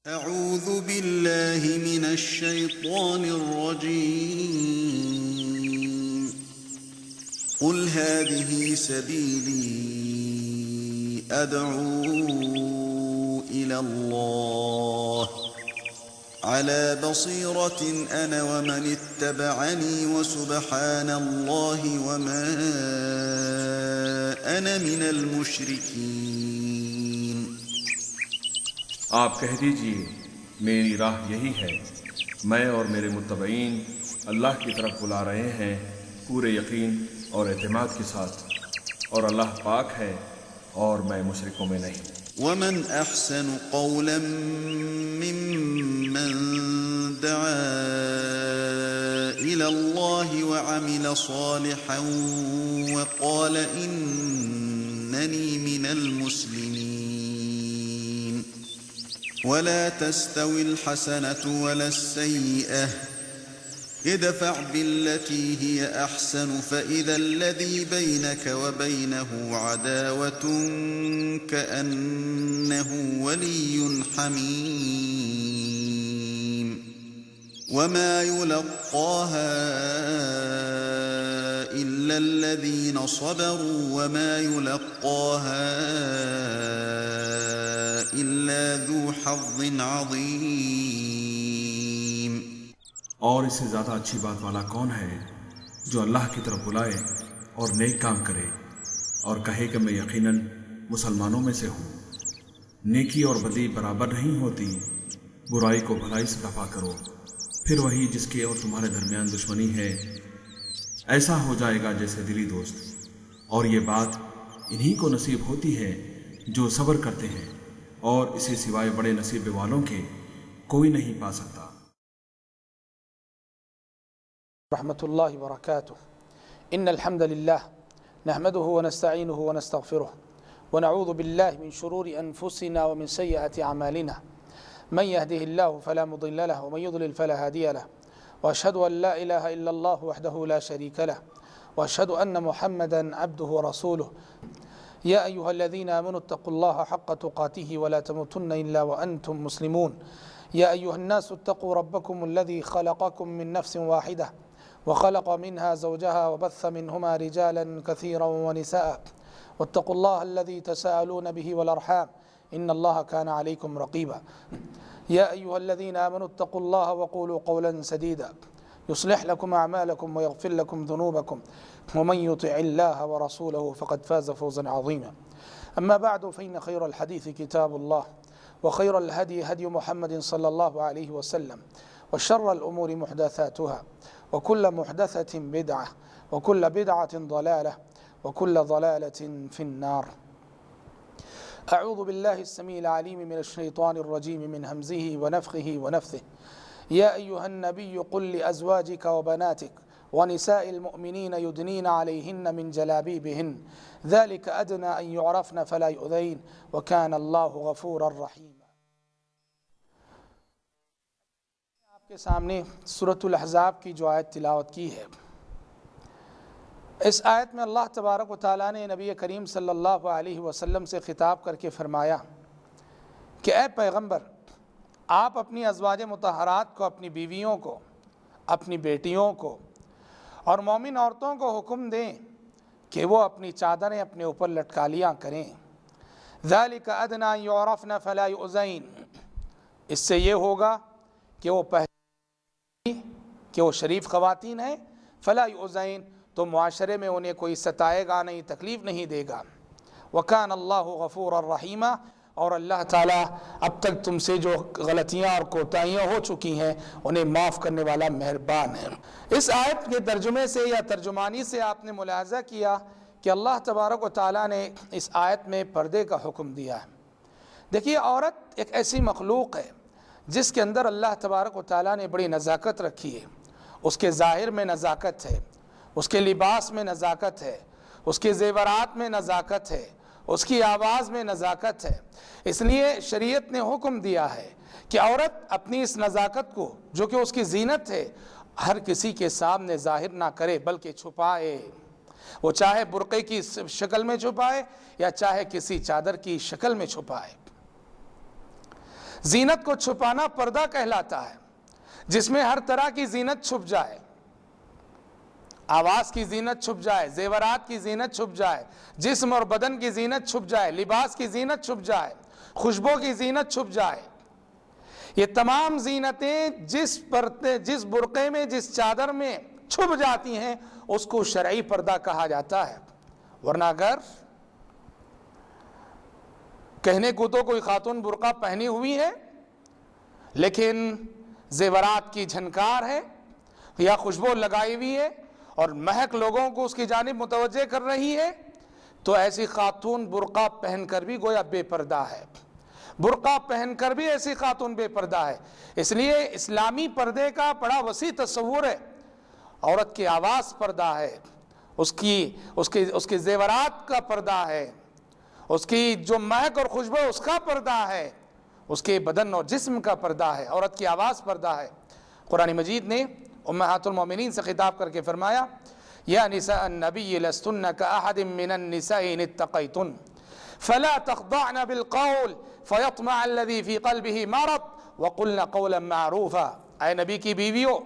أعوذ بالله من الشيطان الرجيم. قل هذه سبيلي أدعو إلى الله على بصيرة أنا ومن اتبعني وسبحان الله وما أنا من المشركين. آپ کہہ دیجئے میری راہ یہی ہے، میں اور میرے متبعین اللہ کی طرف بلا رہے ہیں پورے یقین اور اعتماد کے ساتھ، اور اللہ پاک ہے اور میں مشرکوں میں نہیں. ومن أحسن قولا ممن دعا إلى الله وعمل صالحا وقال إنني من المسلمين. ولا تستوي الحسنة ولا السيئة ادفع بالتي هي أحسن فإذا الذي بينك وبينه عداوة كأنه ولي حميم. وما يلقاها إلا الذين صبروا وما يلقاها إلا ذو حظ عظيم. اور اس سے زیادہ اچھی بات والا کون ہے جو اللہ کی طرف بلائے اور نیک کام کرے اور کہے کہ میں یقیناً مسلمانوں میں سے ہوں. نیکی اور بدی برابر نہیں ہوتی، برائی کو بھلائی سے دفع کرو، پھر وہی جس کے اور تمہارے درمیان دشمنی ہے ایسا ہو جائے گا جیسے دلی دوست. اور یہ بات انہی کو نصیب ہوتی ہے جو صبر کرتے ہیں، اور اسے سوائے بڑے نصیب والوں کے کوئی نہیں پا سکتا. رحمة الله وبركاته. إن الحمد لله نحمده ونستعينه ونستغفره ونعوذ بالله من شرور أنفسنا ومن سيئات أعمالنا. من يهده الله فلا مضل له ومن يضلل فلا هادي له، وأشهد أن لا إله إلا الله وحده لا شريك له، وأشهد أن محمدا عبده ورسوله. يا أيها الذين آمنوا اتقوا الله حق تقاته ولا تموتن إلا وأنتم مسلمون. يا أيها الناس اتقوا ربكم الذي خلقكم من نفس واحدة وخلق منها زوجها وبث منهما رجالا كثيرا ونساء، واتقوا الله الذي تساءلون به والأرحام إن الله كان عليكم رقيبا. يا أيها الذين آمنوا اتقوا الله وقولوا قولا سديدا يصلح لكم أعمالكم ويغفر لكم ذنوبكم ومن يطع الله ورسوله فقد فاز فوزا عظيما. أما بعد فإن خير الحديث كتاب الله وخير الهدي هدي محمد صلى الله عليه وسلم وشر الأمور محدثاتها وكل محدثة بدعة وكل بدعة ضلالة وكل ضلالة في النار. أعوذ بالله السميع العليم من الشيطان الرجيم من همزه ونفخه ونفثه. يا أيها النبي قل لأزواجك وبناتك ونساء المؤمنين يدنين عليهن من جلابيبهن ذلك أدنى أن يعرفن فلا يؤذين وكان الله غفورا رحيما. آپ کے سامنے سورۃ الاحزاب کی جو آیت تلاوت کی ہے، اس آیت میں اللہ تبارک و تعالیٰ نے نبی کریم صلی اللہ علیہ وسلم سے خطاب کر کے فرمایا کہ اے پیغمبر، آپ اپنی ازواج مطہرات کو، اپنی بیویوں کو، اپنی بیٹیوں کو اور مومن عورتوں کو حکم دیں کہ وہ اپنی چادریں اپنے اوپر لٹکا لیا کریں. ذَلِكَ أَدْنَىٰ يُعْرَفْنَ فَلَا يُؤْذَيْنَ. اس سے یہ ہوگا کہ وہ کہ وہ شریف خواتین ہیں، فلا یؤذین، تو معاشرے میں انہیں کوئی ستائے گا نہیں، تکلیف نہیں دے گا. وکان اللہ غفورا رحیما، اور اللہ تعالیٰ اب تک تم سے جو غلطیاں اور کوتاہیاں ہو چکی ہیں انہیں معاف کرنے والا مہربان ہے. اس آیت کے ترجمے سے یا ترجمانی سے آپ نے ملاحظہ کیا کہ اللہ تبارک و تعالیٰ نے اس آیت میں پردے کا حکم دیا ہے. دیکھیے، عورت ایک ایسی مخلوق ہے جس کے اندر اللہ تبارک و تعالیٰ نے بڑی نزاکت رکھی ہے. اس کے ظاہر میں نزاکت ہے، اس کے لباس میں نزاکت ہے، اس کے زیورات میں نزاکت ہے، اس کی آواز میں نزاکت ہے. اس لیے شریعت نے حکم دیا ہے کہ عورت اپنی اس نزاکت کو، جو کہ اس کی زینت ہے، ہر کسی کے سامنے ظاہر نہ کرے بلکہ چھپائے. وہ چاہے برقعے کی شکل میں چھپائے یا چاہے کسی چادر کی شکل میں چھپائے. زینت کو چھپانا پردہ کہلاتا ہے، جس میں ہر طرح کی زینت چھپ جائے، آواز کی زینت چھپ جائے، زیورات کی زینت چھپ جائے، جسم اور بدن کی زینت چھپ جائے، لباس کی زینت چھپ جائے، خوشبو کی زینت چھپ جائے۔ یہ تمام زینتیں جس برقعے میں، جس چادر میں چھپ جاتی ہیں اس کو شرعی پردہ کہا جاتا ہے۔ ورنہ اگر کہنے کو تو کوئی خاتون برقع پہنی ہوئی ہے لیکن زیورات کی جھنکار ہے یا خوشبو لگائی ہوئی ہے اور مہک لوگوں کو اس کی جانب متوجہ کر رہی ہے، تو ایسی خاتون برقع پہن کر بھی گویا بے پردہ ہے، برقع پہن کر بھی ایسی خاتون بے پردہ ہے۔ اس لیے اسلامی پردے کا بڑا وسیع تصور ہے۔ عورت کی آواز پردہ ہے، اس کی زیورات کا پردہ ہے، اس کی جو مہک اور خوشبو اس کا پردہ ہے، اس کے بدن اور جسم کا پردہ ہے، عورت کی آواز پردہ ہے۔ قرآن مجید نے امہات المومنین سے خطاب کر کے فرمایا یا نساء النبی لستن کاحد من النساء ان اتقیتن فلا تخضعن بالقول فیطمع الذی فی قلبہ مرض وقلن قولا معروفا۔ اے نبی کی بیویوں،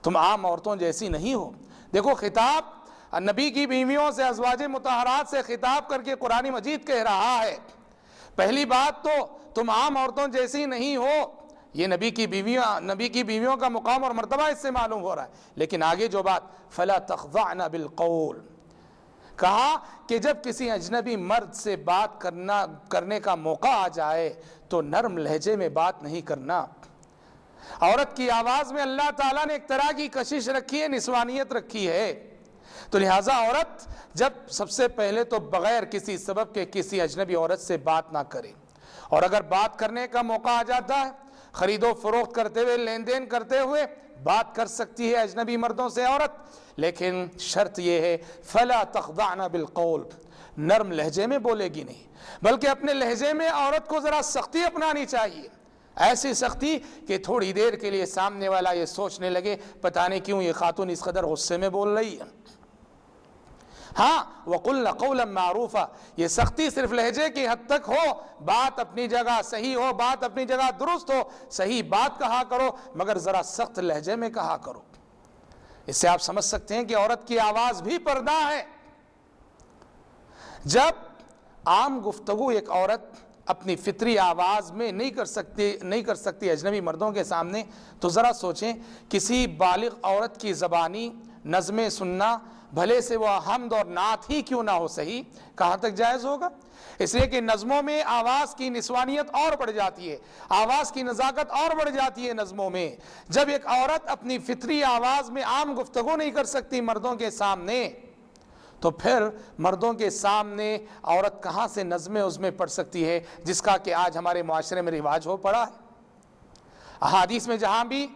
تم عام عورتوں جیسی نہیں ہو۔ دیکھو خطاب نبی کی بیویوں سے، ازواج مطہرات سے خطاب کر کے قرآن مجید کہہ رہا ہے۔ پہلی بات تو تم عام عورتوں جیسی نہیں ہو، یہ نبی کی بیویوں کا مقام اور مرتبہ اس سے معلوم ہو رہا ہے۔ لیکن آگے جو بات فلا تخضعن بالقول، کہا کہ جب کسی اجنبی مرد سے بات کرنے کا موقع آ جائے تو نرم لہجے میں بات نہیں کرنا۔ عورت کی آواز میں اللہ تعالیٰ نے ایک طرح کی کشش رکھی ہے، نسوانیت رکھی ہے، تو لہٰذا عورت جب سب سے پہلے تو بغیر کسی سبب کے کسی اجنبی عورت سے بات نہ کرے، اور اگر بات کرنے کا موقع آ جاتا ہے، خرید و فروخت کرتے ہوئے، لین دین کرتے ہوئے بات کر سکتی ہے اجنبی مردوں سے عورت، لیکن شرط یہ ہے فلا تخضعن بالقول، نرم لہجے میں بولے گی نہیں، بلکہ اپنے لہجے میں عورت کو ذرا سختی اپنانی چاہیے، ایسی سختی کہ تھوڑی دیر کے لیے سامنے والا یہ سوچنے لگے پتہ نہیں کیوں یہ خاتون اس قدر غصے میں بول رہی ہے۔ ہاں وَقُلْنَ قَوْلًا مَعْرُوفًا، یہ سختی صرف لہجے کی حد تک ہو، بات اپنی جگہ صحیح ہو، بات اپنی جگہ درست ہو، صحیح بات کہا کرو، مگر ذرا سخت لہجے میں کہا کرو۔ اس سے آپ سمجھ سکتے ہیں کہ عورت کی آواز بھی پردہ ہے۔ جب عام گفتگو ایک عورت اپنی فطری آواز میں نہیں کر سکتی اجنبی مردوں کے سامنے، تو ذرا سوچیں کسی بالغ عورت کی زبانی نظمیں سننا، بھلے سے وہ حمد اور نعت ہی کیوں نہ ہو صحیح، کہاں تک جائز ہوگا؟ اس لیے کہ نظموں میں آواز کی نسوانیت اور بڑھ جاتی ہے، آواز کی نزاکت اور بڑھ جاتی ہے نظموں میں۔ جب ایک عورت اپنی فطری آواز میں عام گفتگو نہیں کر سکتی مردوں کے سامنے، تو پھر مردوں کے سامنے عورت کہاں سے نظمیں عظمیں پڑھ سکتی ہے، جس کا کہ آج ہمارے معاشرے میں رواج ہو پڑا ہے۔ احادیث میں جہاں بھی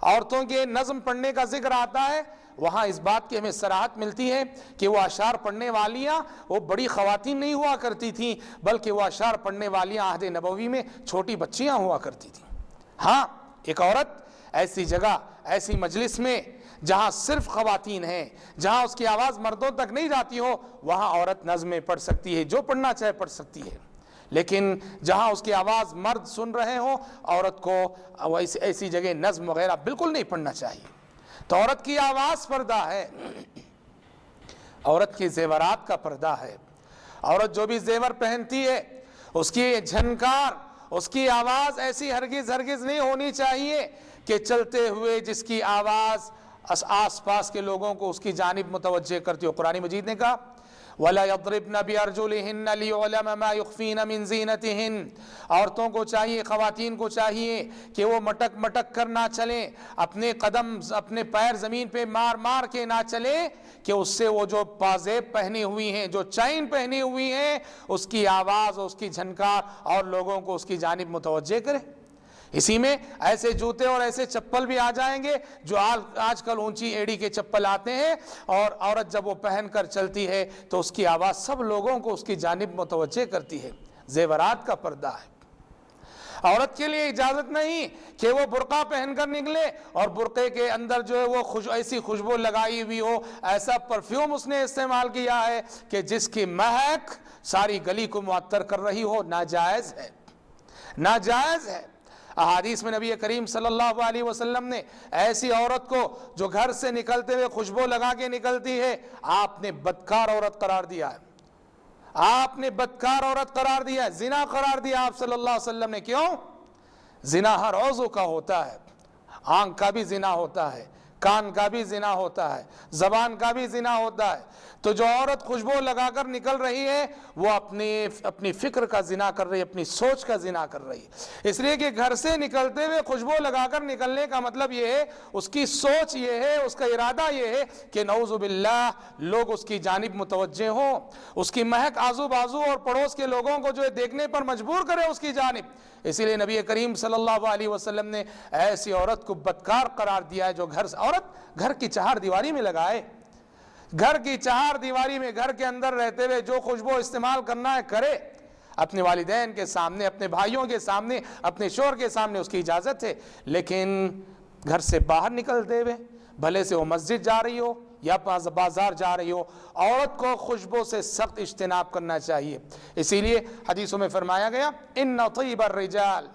عورتوں کے نظم پڑھنے کا ذکر آتا ہے، وہاں اس بات کی ہمیں صراحت ملتی ہے کہ وہ اشعار پڑھنے والیاں وہ بڑی خواتین نہیں ہوا کرتی تھیں، بلکہ وہ اشعار پڑھنے والیاں عہد نبوی میں چھوٹی بچیاں ہوا کرتی تھیں۔ ہاں ایک عورت ایسی جگہ، ایسی مجلس میں جہاں صرف خواتین ہیں، جہاں اس کی آواز مردوں تک نہیں جاتی ہو، وہاں عورت نظمیں پڑھ سکتی ہے، جو پڑھنا چاہے پڑھ سکتی ہے۔ لیکن جہاں اس کی آواز مرد سن رہے ہوں، عورت کو ایسی جگہ نظم وغیرہ بالکل نہیں پڑھنا چاہیے۔ تو عورت کی آواز پردہ ہے، عورت کی زیورات کا پردہ ہے۔ عورت جو بھی زیور پہنتی ہے، اس کی جھنکار، اس کی آواز ایسی ہرگز نہیں ہونی چاہیے کہ چلتے ہوئے جس کی آواز آس پاس کے لوگوں کو اس کی جانب متوجہ کرتی ہو۔ قرآن مجید نے کہا وَلَا يَضْرِبْنَ بِأَرْجُلِهِنَّ لِيُعْلَمَ مَا يُخْفِينَ مِنْ زِينَتِهِنَّ، عورتوں کو چاہیے، خواتین کو چاہیے کہ وہ مٹک مٹک کر نہ چلیں، اپنے قدم اپنے پیر زمین پہ مار مار کے نہ چلیں، کہ اس سے وہ جو پازیب پہنی ہوئی ہیں، جو چین پہنی ہوئی ہیں، اس کی آواز اور اس کی جھنکار اور لوگوں کو اس کی جانب متوجہ کرے۔ اسی میں ایسے جوتے اور ایسے چپل بھی آ جائیں گے جو آج کل اونچی ایڑی کے چپل آتے ہیں، اور عورت جب وہ پہن کر چلتی ہے تو اس کی آواز سب لوگوں کو اس کی جانب متوجہ کرتی ہے۔ زیورات کا پردہ ہے۔ عورت کے لیے اجازت نہیں کہ وہ برقع پہن کر نکلے اور برقعے کے اندر جو ہے وہ ایسی خوشبو لگائی ہوئی ہو، ایسا پرفیوم اس نے استعمال کیا ہے کہ جس کی مہک ساری گلی کو معطر کر رہی ہو، ناجائز ہے۔ ناجائز ہے۔ احادیث میں نبی کریم صلی اللہ علیہ وسلم نے ایسی عورت کو جو گھر سے نکلتے ہوئے خوشبو لگا کے نکلتی ہے، آپ نے بدکار عورت قرار دیا ہے، آپ نے بدکار عورت قرار دیا ہے، زنا قرار دیا آپ صلی اللہ علیہ وسلم نے۔ کیوں؟ زنا ہر عضو کا ہوتا ہے، آنکھ کا بھی زنا ہوتا ہے، کان کا بھی زنا ہوتا ہے، زبان کا بھی زنا ہوتا ہے۔ تو جو عورت خوشبو لگا کر نکل رہی ہے وہ اپنی فکر کا زنا کر رہی ہے، اپنی سوچ کا زنا کر رہی ہے۔ اس لیے کہ گھر سے نکلتے ہوئے خوشبو لگا کر نکلنے کا مطلب یہ ہے، اس کی سوچ یہ ہے، اس کا ارادہ یہ ہے کہ نعوذ باللہ لوگ اس کی جانب متوجہ ہوں، اس کی مہک آزو بازو اور پڑوس کے لوگوں کو جو دیکھنے پر مجبور کرے اس کی جانب۔ اسی لیے نبی کریم صلی اللہ علیہ وسلم نے ایسی عورت کو بدکار قرار دیا ہے جو عورت گھر کی چہار دیواری میں لگائے، گھر کی چہار دیواری میں گھر کے اندر رہتے ہوئے جو خوشبو استعمال کرنا ہے کرے، اپنے والدین کے سامنے، اپنے بھائیوں کے سامنے، اپنے شوہر کے سامنے اس کی اجازت ہے، لیکن گھر سے باہر نکلتے ہوئے بھلے سے وہ مسجد جا رہی ہو یا بازار جا رہی ہو، عورت کو خوشبو سے سخت اجتناب کرنا چاہیے۔ اسی لیے حدیثوں میں فرمایا گیا ان طیب الرجال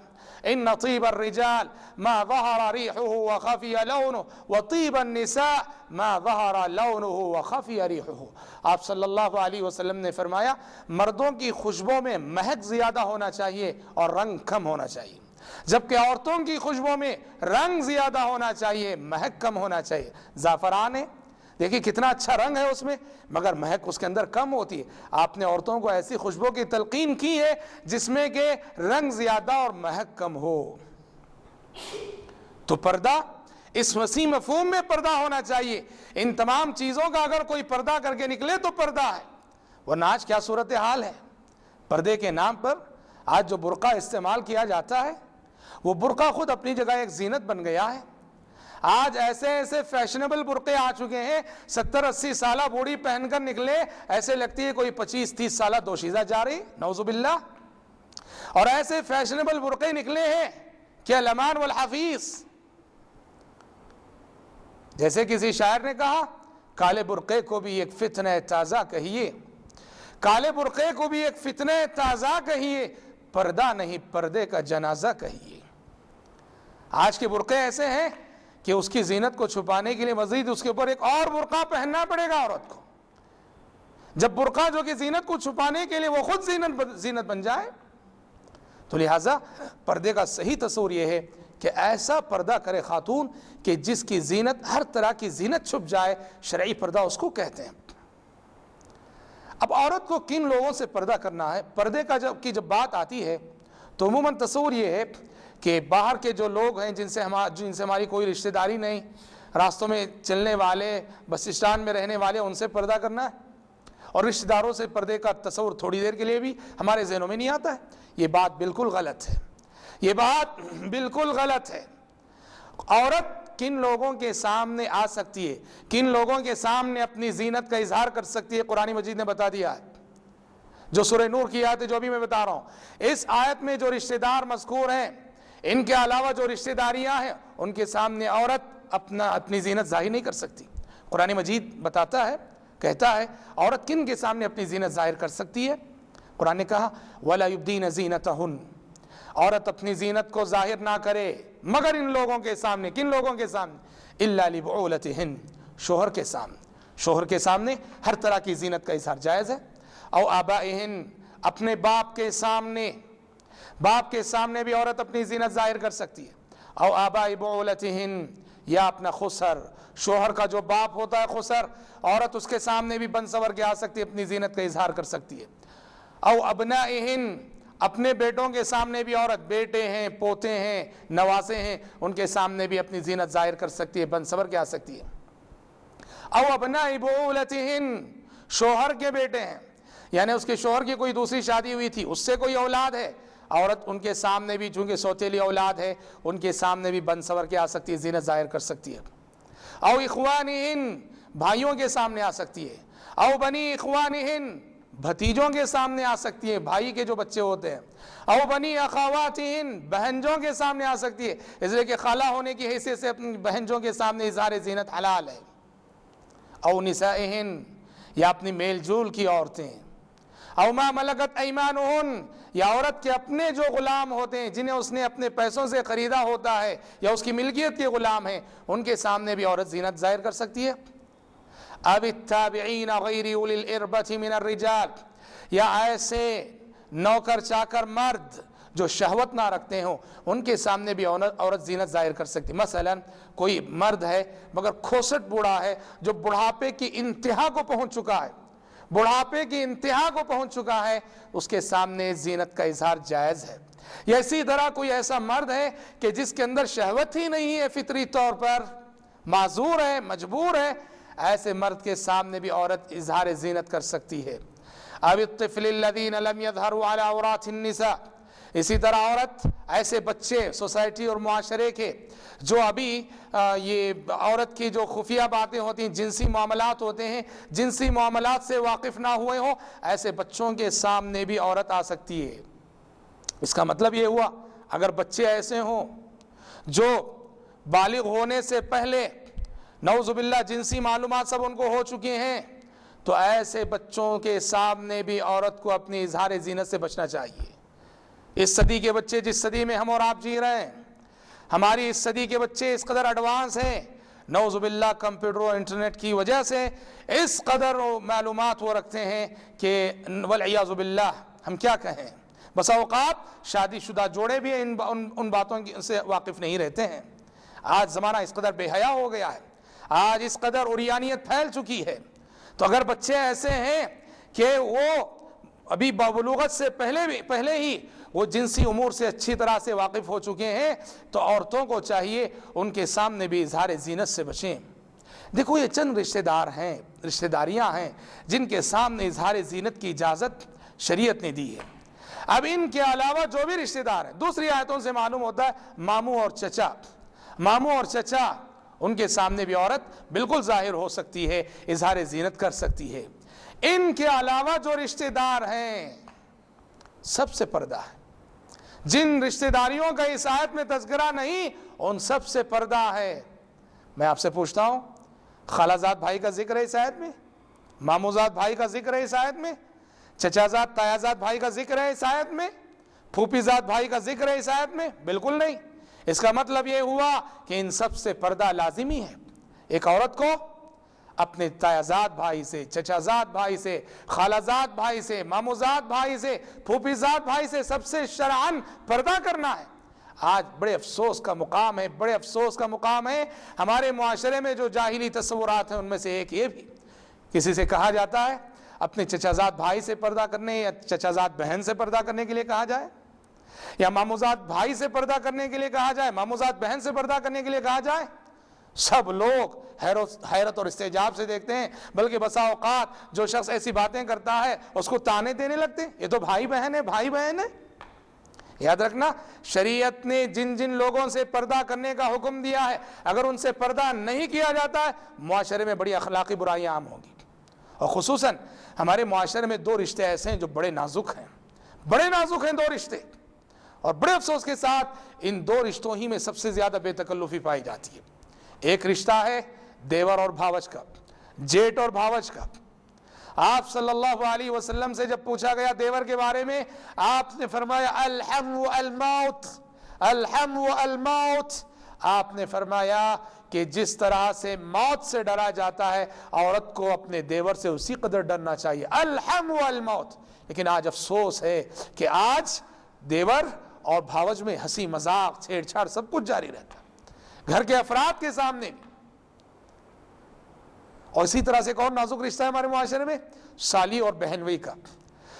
ما ظهر ريحه وخفي لونه وطيب النساء ما ظهر لونه وخفي ريحه۔ آپ صلی اللہ علیہ وسلم نے فرمایا مردوں کی خوشبو میں مہک زیادہ ہونا چاہیے اور رنگ کم ہونا چاہیے، جبکہ عورتوں کی خوشبو میں رنگ زیادہ ہونا چاہیے، مہک کم ہونا چاہیے۔ زعفران ہے، دیکھیے کتنا اچھا رنگ ہے اس میں، مگر مہک اس کے اندر کم ہوتی ہے۔ آپ نے عورتوں کو ایسی خوشبو کی تلقین کی ہے جس میں کہ رنگ زیادہ اور مہک کم ہو۔ تو پردہ اس وسیع مفہوم میں پردہ ہونا چاہیے۔ ان تمام چیزوں کا اگر کوئی پردہ کر کے نکلے تو پردہ ہے، ورنہ آج کیا صورتحال ہے؟ پردے کے نام پر آج جو برقع استعمال کیا جاتا ہے، وہ برقع خود اپنی جگہ ایک زینت بن گیا ہے۔ آج ایسے فیشنیبل برقعے آ چکے ہیں، 70-80 سالہ بوڑھی پہن کر نکلے ایسے لگتی ہے کوئی 25-30 سالہ دوشیزہ جا رہی، نعوذ باللہ۔ اور ایسے فیشنیبل برقعے نکلے ہیں کہ الامان والحفیظ، جیسے کسی شاعر نے کہا کالے برقعے کو بھی ایک فتنہ تازہ کہیے، کالے برقعے کو بھی ایک فتنہ تازہ کہیے، پردہ نہیں پردے کا جنازہ کہیے۔ آج کے برقعے ایسے ہیں کہ اس کی زینت کو چھپانے کے لیے مزید اس کے اوپر ایک اور برقع پہننا پڑے گا عورت کو، جب برقع جو کہ زینت کو چھپانے کے لیے وہ خود زینت بن جائے۔ تو لہٰذا پردے کا صحیح تصور یہ ہے کہ ایسا پردہ کرے خاتون کہ جس کی زینت، ہر طرح کی زینت چھپ جائے، شرعی پردہ اس کو کہتے ہیں۔ اب عورت کو کن لوگوں سے پردہ کرنا ہے؟ پردے کا جب بات آتی ہے تو عموماً تصور یہ ہے کہ باہر کے جو لوگ ہیں جن سے ہماری کوئی رشتہ داری نہیں، راستوں میں چلنے والے، بس اسٹینڈ میں رہنے والے، ان سے پردہ کرنا ہے۔ اور رشتہ داروں سے پردے کا تصور تھوڑی دیر کے لیے بھی ہمارے ذہنوں میں نہیں آتا ہے۔ یہ بات بالکل غلط ہے، یہ بات بالکل غلط ہے۔ عورت کن لوگوں کے سامنے آ سکتی ہے، کن لوگوں کے سامنے اپنی زینت کا اظہار کر سکتی ہے، قرآن مجید نے بتا دیا ہے۔ جو سورہ نور کی آیت ہے جو بھی میں بتا رہا ہوں، اس آیت میں جو رشتہ دار مذکور ہیں، ان کے علاوہ جو رشتہ داریاں ہیں، ان کے سامنے عورت اپنی زینت ظاہر نہیں کر سکتی۔ قرآن مجید بتاتا ہے، کہتا ہے عورت کن کے سامنے اپنی زینت ظاہر کر سکتی ہے؟ قرآن نے کہا وَلَا يُبْدِينَ زِينَتَهُنَّ، عورت اپنی زینت کو ظاہر نہ کرے مگر ان لوگوں کے سامنے، کن لوگوں کے سامنے؟ إِلَّا لِبُعُولَتِهِنَّ، شوہر کے سامنے۔ شوہر کے سامنے ہر طرح کی زینت کا اظہار جائز ہے۔ او آبائہن، اپنے باپ کے سامنے، باپ کے سامنے بھی عورت اپنی زینت ظاہر کر سکتی ہے۔ او آبائی بعولتہن، یا اپنا خسر، شوہر کا جو باپ ہوتا ہے خسر، عورت اس کے سامنے بھی بن سور کے آ سکتی ہے، اپنی زینت کا اظہار کر سکتی ہے۔ او ابنائہن، اپنے بیٹوں کے سامنے بھی عورت، بیٹے ہیں، پوتے ہیں، نواسے ہیں، ان کے سامنے بھی اپنی زینت ظاہر کر سکتی ہے، بن سور کے آ سکتی ہے۔ او ابنائی بعولتہن، شوہر کے بیٹے ہیں، یعنی اس کے شوہر کی کوئی دوسری شادی ہوئی تھی، اس سے کوئی اولاد ہے، عورت ان کے سامنے بھی، چونکہ سوتیلی اولاد ہے، ان کے سامنے بھی بن سور کے آ سکتی ہے، زینت ظاہر کر سکتی ہے۔ او اخوانہن، بھائیوں کے سامنے آ سکتی ہے۔ او بنی اخوانہن، بھتیجوں کے سامنے آ سکتی ہے، بھائی کے جو بچے ہوتے ہیں۔ او بنی اخواتہن، بہنجوں کے سامنے آ سکتی ہے، اس لیے کہ خالہ ہونے کی حیثیت سے اپنی بہنجوں کے سامنے اظہار زینت حلال ہے۔ او نسائہن، یا اپنی میل جول کی عورتیں، او ما ملکت ایمانہن، یا عورت کے اپنے جو غلام ہوتے ہیں جنہیں اس نے اپنے پیسوں سے خریدا ہوتا ہے یا اس کی ملکیت کے غلام ہیں، ان کے سامنے بھی عورت زینت ظاہر کر سکتی ہے۔ اب التابعین غیر اولی الاربۃ من الرجال، یا ایسے نوکر چاکر مرد جو شہوت نہ رکھتے ہوں، ان کے سامنے بھی عورت زینت ظاہر کر سکتی۔ مثلا کوئی مرد ہے مگر کھوسٹ بوڑھا ہے جو بڑھاپے کی انتہا کو پہنچ چکا ہے، بڑھاپے کی انتہا کو پہنچ چکا ہے، اس کے سامنے زینت کا اظہار جائز ہے۔ یا اسی طرح کوئی ایسا مرد ہے کہ جس کے اندر شہوت ہی نہیں ہے، فطری طور پر معذور ہے، مجبور ہے، ایسے مرد کے سامنے بھی عورت اظہار زینت کر سکتی ہے۔ اب الطفل الذین لم یظہروا علی عورات النساء، اسی طرح عورت، ایسے بچے سوسائٹی اور معاشرے کے جو ابھی یہ عورت کی جو خفیہ باتیں ہوتی ہیں، جنسی معاملات ہوتے ہیں، جنسی معاملات سے واقف نہ ہوئے ہوں، ایسے بچوں کے سامنے بھی عورت آ سکتی ہے۔ اس کا مطلب یہ ہوا اگر بچے ایسے ہوں جو بالغ ہونے سے پہلے نعوذ باللہ جنسی معلومات سب ان کو ہو چکے ہیں، تو ایسے بچوں کے سامنے بھی عورت کو اپنی اظہار زینت سے بچنا چاہیے۔ اس صدی کے بچے، جس صدی میں ہم اور آپ جی رہے ہیں، ہماری اس صدی کے بچے اس قدر ایڈوانس ہیں، نعوذ باللہ کمپیوٹر اور انٹرنیٹ کی وجہ سے اس قدر معلومات وہ رکھتے ہیں کہ والعیاذ باللہ ہم کیا کہیں، بس اوقات شادی شدہ جوڑے بھی ان باتوں سے واقف نہیں رہتے ہیں۔ آج زمانہ اس قدر بے حیا ہو گیا ہے، آج اس قدر عریانیت پھیل چکی ہے، تو اگر بچے ایسے ہیں کہ وہ ابھی بلوغت سے پہلے ہی وہ جنسی امور سے اچھی طرح سے واقف ہو چکے ہیں، تو عورتوں کو چاہیے ان کے سامنے بھی اظہار زینت سے بچیں۔ دیکھو یہ چند رشتہ دار ہیں، رشتہ داریاں ہیں جن کے سامنے اظہار زینت کی اجازت شریعت نے دی ہے۔ اب ان کے علاوہ جو بھی رشتہ دار ہیں، دوسری آیتوں سے معلوم ہوتا ہے ماموں اور چچا، ماموں اور چچا، ان کے سامنے بھی عورت بالکل ظاہر ہو سکتی ہے، اظہار زینت کر سکتی ہے۔ ان کے علاوہ جو رشتہ دار ہیں سب سے پردہ ہے، جن رشتہ داریوں کا اس آیت میں تذکرہ نہیں ان سب سے پردہ ہے۔ میں آپ سے پوچھتا ہوں، خالہ زاد بھائی کا ذکر ہے اس آیت میں؟ ماموں زاد بھائی کا ذکر ہے اس آیت میں؟ چچا زاد تایا زاد بھائی کا ذکر ہے اس آیت میں؟ پھوپھی زاد بھائی کا ذکر ہے اس آیت میں؟ بالکل نہیں۔ اس کا مطلب یہ ہوا کہ ان سب سے پردہ لازمی ہے۔ ایک عورت کو اپنے تایا زاد بھائی سے، چچا زاد بھائی سے، خالہ زاد بھائی سے، ماموں زاد بھائی سے، پھوپھی زاد بھائی سے سب سے شرعاً پردہ کرنا ہے۔ آج بڑے افسوس کا مقام ہے، بڑے افسوس کا مقام ہے ہمارے معاشرے میں جو جاہلی تصورات ہیں ان میں سے ایک یہ بھی، کسی سے کہا جاتا ہے اپنے چچا زاد بھائی سے پردہ کرنے یا چچا زاد بہن سے پردہ کرنے کے لیے کہا جائے، یا ماموں زاد بھائی سے پردہ کرنے کے لیے کہا جائے، ماموں زاد بہن سے پردہ کرنے کے لیے کہا جائے، سب لوگ حیرت اور استعجاب سے دیکھتے ہیں، بلکہ بسا اوقات جو شخص ایسی باتیں کرتا ہے اس کو تانے دینے لگتے ہیں، یہ تو بھائی بہن ہے، بھائی بہن ہے۔ یاد رکھنا، شریعت نے جن جن لوگوں سے پردہ کرنے کا حکم دیا ہے، اگر ان سے پردہ نہیں کیا جاتا ہے معاشرے میں بڑی اخلاقی برائیاں عام ہوں گی۔ اور خصوصاً ہمارے معاشرے میں دو رشتے ایسے ہیں جو بڑے نازک ہیں، بڑے نازک ہیں دو رشتے، اور بڑے افسوس کے ساتھ ان دو رشتوں ہی میں سب سے زیادہ بے تکلفی پائی جاتی ہے۔ ایک رشتہ ہے دیور اور بھاوج کا، جیٹ اور بھاوج کا۔ آپ صلی اللہ علیہ وسلم سے جب پوچھا گیا دیور کے بارے میں، آپ نے فرمایا الحم والموت، الحم والموت۔ آپ نے فرمایا کہ جس طرح سے موت سے ڈرا جاتا ہے عورت کو اپنے دیور سے اسی قدر ڈرنا چاہیے، الحم والموت۔ لیکن آج افسوس ہے کہ آج دیور اور بھاوج میں ہنسی مذاق چھیڑ چھاڑ سب کچھ جاری رہتا ہے، گھر کے افراد کے سامنے بھی۔ اور اسی طرح سے کون نازک رشتہ ہے ہمارے معاشرے میں؟ سالی اور بہنوئی کا،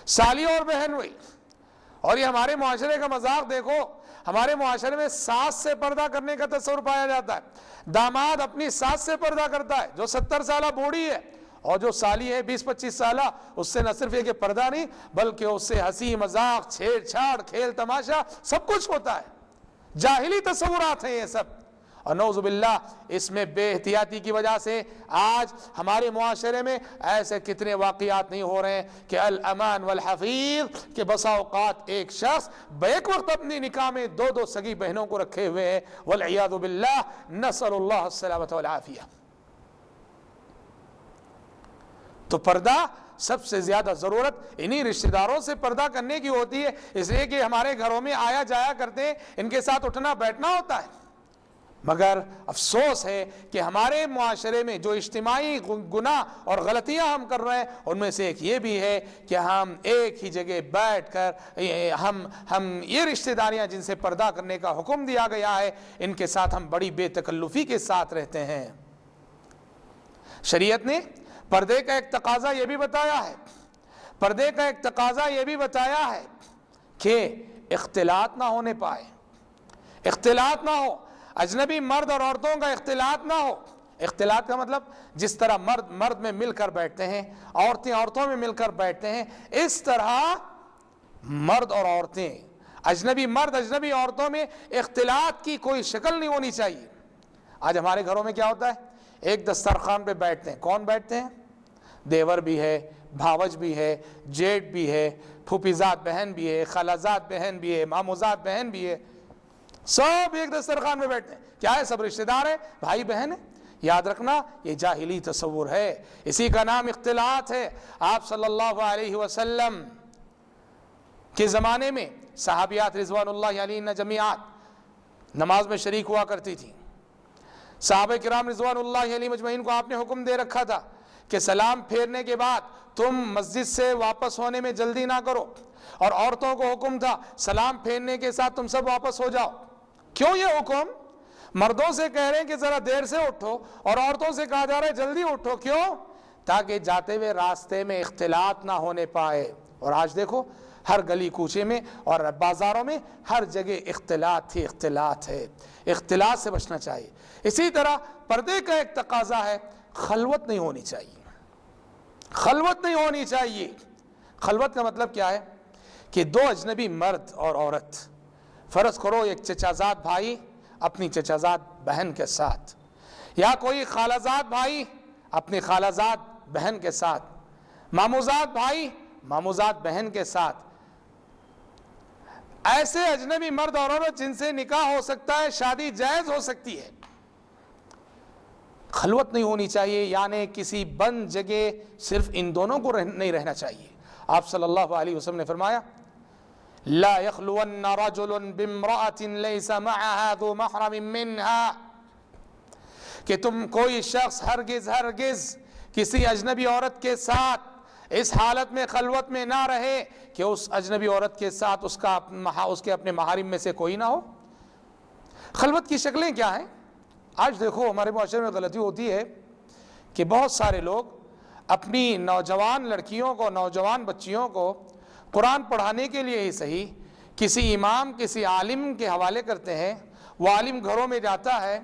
سالی اور بہنوئی۔ اور یہ ہمارے معاشرے کا مذاق دیکھو، ہمارے معاشرے میں ساس سے پردہ کرنے کا تصور پایا جاتا ہے، داماد اپنی ساس سے پردہ کرتا ہے جو 70 سالہ بوڑھی ہے، اور جو سالی ہے 20-25 سالہ، اس سے نہ صرف یہ کہ پردہ نہیں بلکہ اس سے ہنسی مذاق چھیڑ چھاڑ کھیل تماشا سب کچھ ہوتا ہے۔ جاہلی تصورات ہیں یہ سب، اور نعوذ باللہ اس میں بے احتیاطی کی وجہ سے آج ہمارے معاشرے میں ایسے کتنے واقعات نہیں ہو رہے ہیں کہ الامان والحفیظ کہ بسا اوقات ایک شخص بیک وقت اپنی نکاح میں دو سگی بہنوں کو رکھے ہوئے ہیں، والعیاذ باللہ، نسأل اللہ السلامۃ والعافیہ۔ تو پردہ سب سے زیادہ ضرورت انہی رشتہ داروں سے پردہ کرنے کی ہوتی ہے، اس لیے کہ ہمارے گھروں میں آیا جایا کرتے ہیں، ان کے ساتھ اٹھنا بیٹھنا ہوتا ہے۔ مگر افسوس ہے کہ ہمارے معاشرے میں جو اجتماعی گناہ اور غلطیاں ہم کر رہے ہیں، ان میں سے ایک یہ بھی ہے کہ ہم ایک ہی جگہ بیٹھ کر ہم یہ رشتہ داریاں جن سے پردہ کرنے کا حکم دیا گیا ہے، ان کے ساتھ ہم بڑی بے تکلفی کے ساتھ رہتے ہیں۔ شریعت نے پردے کا ایک تقاضا یہ بھی بتایا ہے، پردے کا ایک تقاضا یہ بھی بتایا ہے کہ اختلاط نہ ہونے پائے، اختلاط نہ ہو، اجنبی مرد اور عورتوں کا اختلاط نہ ہو۔ اختلاط کا مطلب جس طرح مرد میں مل کر بیٹھتے ہیں، عورتیں عورتوں میں مل کر بیٹھتے ہیں، اس طرح مرد اور عورتیں، اجنبی مرد اجنبی عورتوں میں اختلاط کی کوئی شکل نہیں ہونی چاہیے۔ آج ہمارے گھروں میں کیا ہوتا ہے؟ ایک دسترخوان پہ بیٹھتے ہیں، کون بیٹھتے ہیں؟ دیور بھی ہے، بھاوج بھی ہے، جیٹ بھی ہے، پھوپھیزاد بہن بھی ہے، خالازاد بہن بھی ہے، ماموزاد بہن بھی ہے، سب ایک دسترخوان میں بیٹھتے ہیں۔ کیا ہے؟ سب رشتہ دار ہیں، بھائی بہن ہیں۔ یاد رکھنا یہ جاہلی تصور ہے، اسی کا نام اختلاط ہے۔ آپ صلی اللہ علیہ وسلم کے زمانے میں صحابیات رضوان اللہ علیہن جمیعات نماز میں شریک ہوا کرتی تھی۔ صحابہ کرام رضوان اللہ علیہ مجمعین کو آپ نے حکم دے رکھا تھا کہ سلام پھیرنے کے بعد تم مسجد سے واپس ہونے میں جلدی نہ کرو، اور عورتوں کو حکم تھا سلام پھیرنے کے ساتھ تم سب واپس ہو جاؤ۔ کیوں یہ حکم؟ مردوں سے کہہ رہے ہیں کہ ذرا دیر سے اٹھو، اور عورتوں سے کہا جا رہا ہے جلدی اٹھو۔ کیوں؟ تاکہ جاتے ہوئے راستے میں اختلاط نہ ہونے پائے۔ اور آج دیکھو ہر گلی کوچے میں اور بازاروں میں ہر جگہ اختلاط ہی اختلاط ہے، اختلاط سے بچنا چاہیے۔ اسی طرح پردے کا ایک تقاضا ہے، خلوت نہیں ہونی چاہیے، خلوت نہیں ہونی چاہیے۔ خلوت کا مطلب کیا ہے؟ کہ دو اجنبی مرد اور عورت، فرض کرو ایک چچازاد بھائی اپنی چچازاد بہن کے ساتھ، یا کوئی خالازاد بھائی اپنی خالازاد بہن کے ساتھ، ماموزاد بھائی ماموزاد بہن کے ساتھ، ایسے اجنبی مرد اور عورت جن سے نکاح ہو سکتا ہے، شادی جائز ہو سکتی ہے، خلوت نہیں ہونی چاہیے، یعنی کسی بند جگہ صرف ان دونوں کو نہیں رہنا چاہیے۔ آپ صلی اللہ علیہ وسلم نے فرمایا لا يخلون رجل بامرأة ليس معها ذو محرم منها، کہ تم کوئی شخص ہرگز کسی اجنبی عورت کے ساتھ اس حالت میں خلوت میں نہ رہے کہ اس اجنبی عورت کے ساتھ اس کے اپنے محارم میں سے کوئی نہ ہو۔ خلوت کی شکلیں کیا ہیں؟ آج دیکھو ہمارے معاشرے میں غلطی ہوتی ہے کہ بہت سارے لوگ اپنی نوجوان لڑکیوں کو، نوجوان بچیوں کو قرآن پڑھانے کے لیے ہی صحیح کسی امام کسی عالم کے حوالے کرتے ہیں۔ وہ عالم گھروں میں جاتا ہے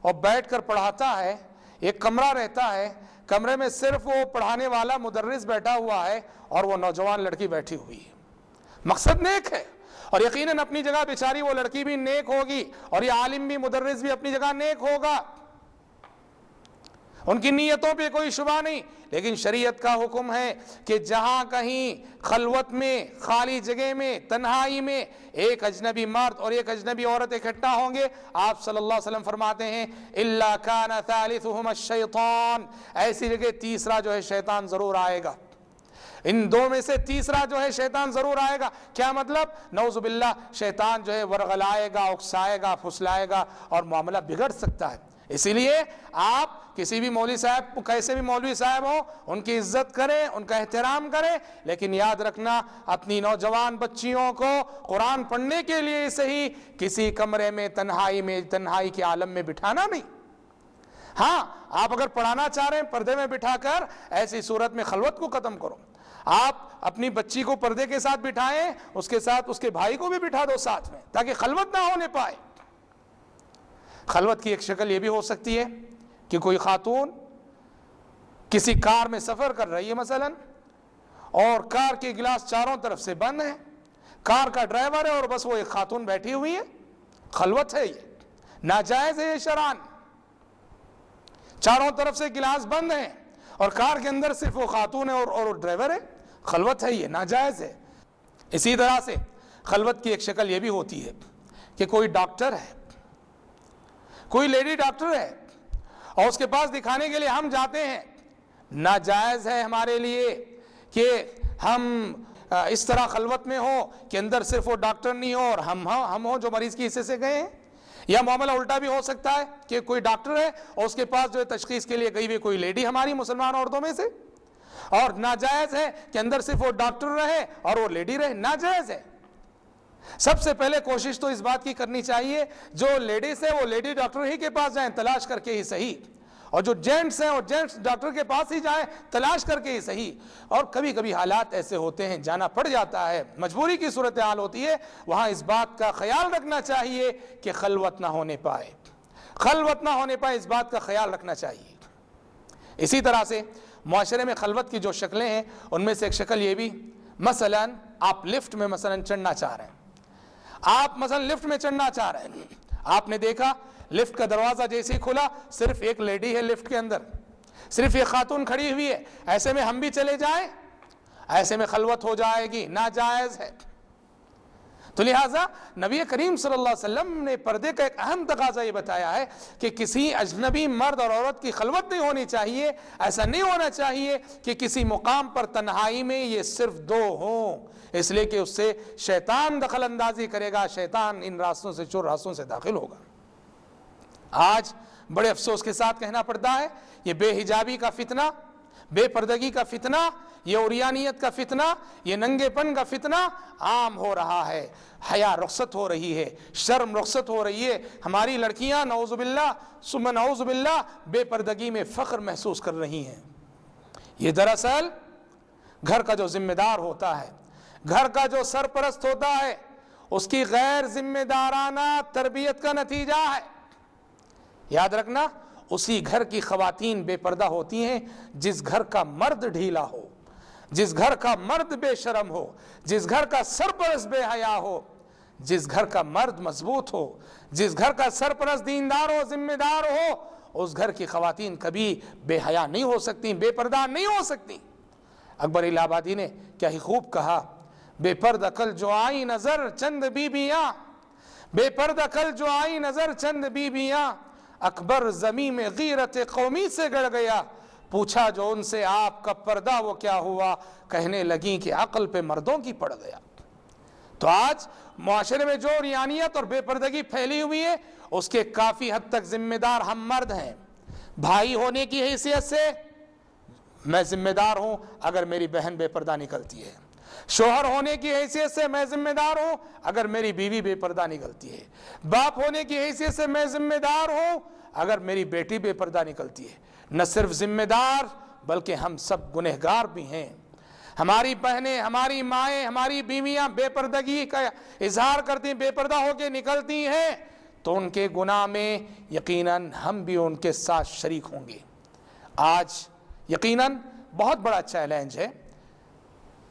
اور بیٹھ کر پڑھاتا ہے، ایک کمرہ رہتا ہے، کمرے میں صرف وہ پڑھانے والا مدرس بیٹھا ہوا ہے اور وہ نوجوان لڑکی بیٹھی ہوئی ہے۔ مقصد نیک ہے، اور یقیناً اپنی جگہ بیچاری وہ لڑکی بھی نیک ہوگی اور یہ عالم بھی مدرس بھی اپنی جگہ نیک ہوگا، ان کی نیتوں پہ کوئی شبہ نہیں۔ لیکن شریعت کا حکم ہے کہ جہاں کہیں خلوت میں، خالی جگہ میں، تنہائی میں ایک اجنبی مرد اور ایک اجنبی عورت اکٹھا ہوں گے، آپ صلی اللہ علیہ وسلم فرماتے ہیں الا کان ثالثہما الشیطان، ایسی جگہ تیسرا جو ہے شیطان ضرور آئے گا، ان دو میں سے تیسرا جو ہے شیطان ضرور آئے گا۔ کیا مطلب؟ نعوذ باللہ، شیطان جو ہے ورغلائے گا، اکسائے گا، پھسلائے گا اور معاملہ بگڑ سکتا ہے۔ اسی لیے آپ کسی بھی مولوی صاحب، کیسے بھی مولوی صاحب ہو، ان کی عزت کریں، ان کا احترام کریں، لیکن یاد رکھنا اپنی نوجوان بچیوں کو قرآن پڑھنے کے لیے صحیح کسی کمرے میں تنہائی کے عالم میں بٹھانا نہیں۔ ہاں، آپ اگر پڑھانا چاہ رہے ہیں پردے میں بٹھا کر، ایسی صورت میں خلوت کو ختم کرو۔ آپ اپنی بچی کو پردے کے ساتھ بٹھائیں، اس کے ساتھ اس کے بھائی کو بھی بٹھا دو ساتھ میں، تاکہ خلوت نہ ہونے پائے۔ خلوت کی ایک شکل یہ بھی ہو سکتی ہے کہ کوئی خاتون کسی کار میں سفر کر رہی ہے مثلا، اور کار کے گلاس چاروں طرف سے بند ہیں، کار کا ڈرائیور ہے اور بس وہ ایک خاتون بیٹھی ہوئی ہے، خلوت ہے، یہ ناجائز ہے، یہ شرعاً۔ چاروں طرف سے گلاس بند ہیں اور کار کے اندر صرف وہ خاتون ہے اور ڈرائیور ہے، خلوت ہے، یہ ناجائز ہے۔ اسی طرح سے خلوت کی ایک شکل یہ بھی ہوتی ہے کہ کوئی ڈاکٹر ہے، کوئی لیڈی ڈاکٹر ہے، اور اس کے پاس دکھانے کے لیے ہم جاتے ہیں۔ ناجائز ہے ہمارے لیے کہ ہم اس طرح خلوت میں ہو کہ اندر صرف وہ ڈاکٹر نہیں ہو اور ہم ہوں جو مریض کی حصے سے گئے ہیں. یا معاملہ الٹا بھی ہو سکتا ہے کہ کوئی ڈاکٹر ہے اور اس کے پاس جو ہے تشخیص کے لیے گئی ہوئی کوئی لیڈی ہماری مسلمان عورتوں میں سے, اور ناجائز ہے کہ اندر صرف وہ ڈاکٹر رہے اور وہ لیڈی رہے, ناجائز ہے. سب سے پہلے کوشش تو اس بات کی کرنی چاہیے جو لیڈیز ہے وہ لیڈی ڈاکٹر ہی کے پاس جائیں, تلاش کر کے ہی صحیح, اور جو جینٹس ہیں وہ جینٹس ڈاکٹر کے پاس ہی جائیں, تلاش کر کے ہی صحیح. اور کبھی کبھی حالات ایسے ہوتے ہیں جانا پڑ جاتا ہے, مجبوری کی صورتحال ہوتی ہے, وہاں اس بات کا خیال رکھنا چاہیے کہ خلوت نہ ہونے پائے, خلوت نہ ہونے پائے, اس بات کا خیال رکھنا چاہیے. اسی طرح سے معاشرے میں خلوت کی جو شکلیں ہیں ان میں سے ایک شکل یہ بھی, مثلا آپ لفٹ میں مثلا چڑھنا چاہ رہے ہیں, آپ مثلا لفٹ میں چڑھنا چاہ رہے ہیں, آپ نے دیکھا لفٹ کا دروازہ جیسے ہی کھلا صرف ایک لیڈی ہے لفٹ کے اندر, صرف ایک خاتون کھڑی ہوئی ہے, ایسے میں ہم بھی چلے جائیں, ایسے میں خلوت ہو جائے گی, ناجائز ہے. تو لہٰذا نبی کریم صلی اللہ علیہ وسلم نے پردے کا ایک اہم تقاضا یہ بتایا ہے کہ کسی اجنبی مرد اور عورت کی خلوت نہیں ہونی چاہیے. ایسا نہیں ہونا چاہیے کہ کسی مقام پر تنہائی میں یہ صرف دو ہوں, اس لیے کہ اس سے شیطان دخل اندازی کرے گا, شیطان ان راستوں سے چور راستوں سے داخل ہوگا. آج بڑے افسوس کے ساتھ کہنا پڑتا ہے یہ بے حجابی کا فتنہ, بے پردگی کا فتنہ, یہ عریانیت کا فتنہ, یہ ننگے پن کا فتنہ عام ہو رہا ہے. حیا رخصت ہو رہی ہے, شرم رخصت ہو رہی ہے. ہماری لڑکیاں نعوذ باللہ ثم نعوذ باللہ بے پردگی میں فخر محسوس کر رہی ہیں. یہ دراصل گھر کا جو ذمہ دار ہوتا ہے, گھر کا جو سرپرست ہوتا ہے, اس کی غیر ذمہ دارانہ تربیت کا نتیجہ ہے. یاد رکھنا, اسی گھر کی خواتین بے پردہ ہوتی ہیں جس گھر کا مرد ڈھیلا ہو, جس گھر کا مرد بے شرم ہو, جس گھر کا سرپرست بے حیا ہو, جس گھر کا مرد مضبوط ہو, جس گھر کا سرپرست دیندار ہو, ذمہ دار ہو, اس گھر کی خواتین کبھی بے حیا نہیں ہو سکتی, بے پردہ نہیں ہو سکتی. اکبر الہ آبادی نے کیا ہی خوب کہا, بے پردہ کل جو آئی نظر چند بیبیاں, بے پردہ کل جو آئی نظر چند بیبیاں, اکبر زمین میں غیرت قومی سے گڑ گیا, پوچھا جو ان سے آپ کا پردہ وہ کیا ہوا, کہنے لگیں کہ عقل پہ مردوں کی پڑ گیا. تو آج معاشرے میں جو عریانیت اور بے پردگی پھیلی ہوئی ہے اس کے کافی حد تک ذمہ دار ہم مرد ہیں. بھائی ہونے کی حیثیت سے میں ذمہ دار ہوں اگر میری بہن بے پردہ نکلتی ہے, شوہر ہونے کی حیثیت سے میں ذمہ دار ہوں اگر میری بیوی بے پردہ نکلتی ہے, باپ ہونے کی حیثیت سے میں ذمہ دار ہوں اگر میری بیٹی بے پردہ نکلتی ہے. نہ صرف ذمہ دار بلکہ ہم سب گنہگار بھی ہیں. ہماری بہنیں, ہماری مائیں, ہماری بیویاں بے پردگی کا اظہار کرتی ہیں, بے پردہ ہو کے نکلتی ہیں, تو ان کے گناہ میں یقیناً ہم بھی ان کے ساتھ شریک ہوں گے. آج یقیناً بہت بڑا چیلنج ہے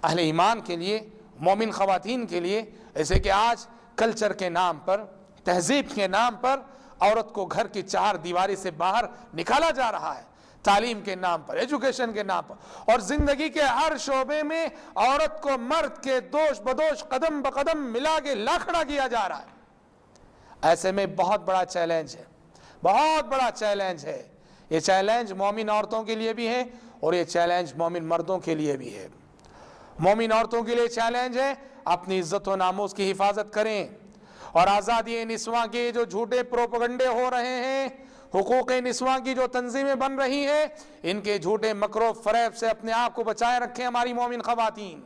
اہل ایمان کے لیے, مومن خواتین کے لیے, ایسے کہ آج کلچر کے نام پر, تہذیب کے نام پر عورت کو گھر کی چار دیواری سے باہر نکالا جا رہا ہے, تعلیم کے نام پر, ایجوکیشن کے نام پر, اور زندگی کے ہر شعبے میں عورت کو مرد کے دوش بدوش قدم بقدم ملا کے لاکھڑا کیا جا رہا ہے. ایسے میں بہت بڑا چیلنج ہے, بہت بڑا چیلنج ہے. یہ چیلنج مومن عورتوں کے لیے بھی ہے اور یہ چیلنج مومن مردوں کے لیے بھی ہے. مومن عورتوں کے لیے چیلنج ہے اپنی عزت و ناموس کی حفاظت کریں, اور آزادی نسواں کے جو جھوٹے پروپگنڈے ہو رہے ہیں, حقوق نسواں کی جو تنظیمیں بن رہی ہیں, ان کے جھوٹے مکر و فریب سے اپنے آپ کو بچائے رکھیں ہماری مومن خواتین.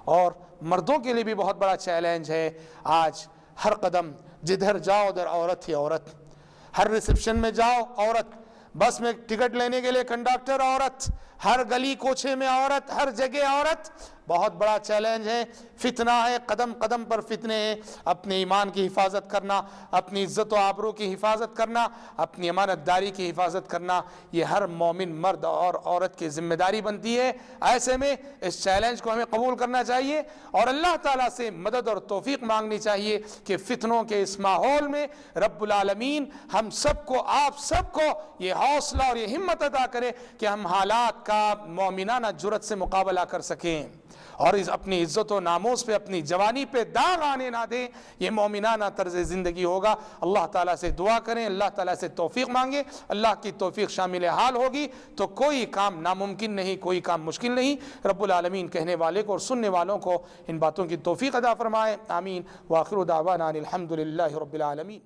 اور مردوں کے لیے بھی بہت بڑا چیلنج ہے. آج ہر قدم جدھر جاؤ ادھر عورت ہی عورت, ہر ریسپشن میں جاؤ عورت, بس میں ٹکٹ لینے کے لیے کنڈکٹر عورت, ہر گلی کوچے میں عورت, ہر جگہ عورت. بہت بڑا چیلنج ہے, فتنہ ہے, قدم قدم پر فتنے ہیں. اپنے ایمان کی حفاظت کرنا, اپنی عزت و آبرو کی حفاظت کرنا, اپنی امانت داری کی حفاظت کرنا, یہ ہر مومن مرد اور عورت کی ذمہ داری بنتی ہے. ایسے میں اس چیلنج کو ہمیں قبول کرنا چاہیے اور اللہ تعالیٰ سے مدد اور توفیق مانگنی چاہیے کہ فتنوں کے اس ماحول میں رب العالمین ہم سب کو, آپ سب کو یہ حوصلہ اور یہ ہمت عطا کرے کہ ہم حالات کا مومنانہ جرأت سے مقابلہ کر سکیں اور اپنی عزت و ناموس پہ، اپنی جوانی پہ داغ آنے نہ دیں. یہ مومنانہ طرز زندگی ہوگا. اللہ تعالیٰ سے دعا کریں، اللہ تعالیٰ سے توفیق مانگیں. اللہ کی توفیق شامل حال ہوگی تو کوئی کام ناممکن نہیں، کوئی کام مشکل نہیں. رب العالمین کہنے والے کو اور سننے والوں کو ان باتوں کی توفیق عطا فرمائے. آمین. وآخر دعوانا الحمد للہ رب العالمین.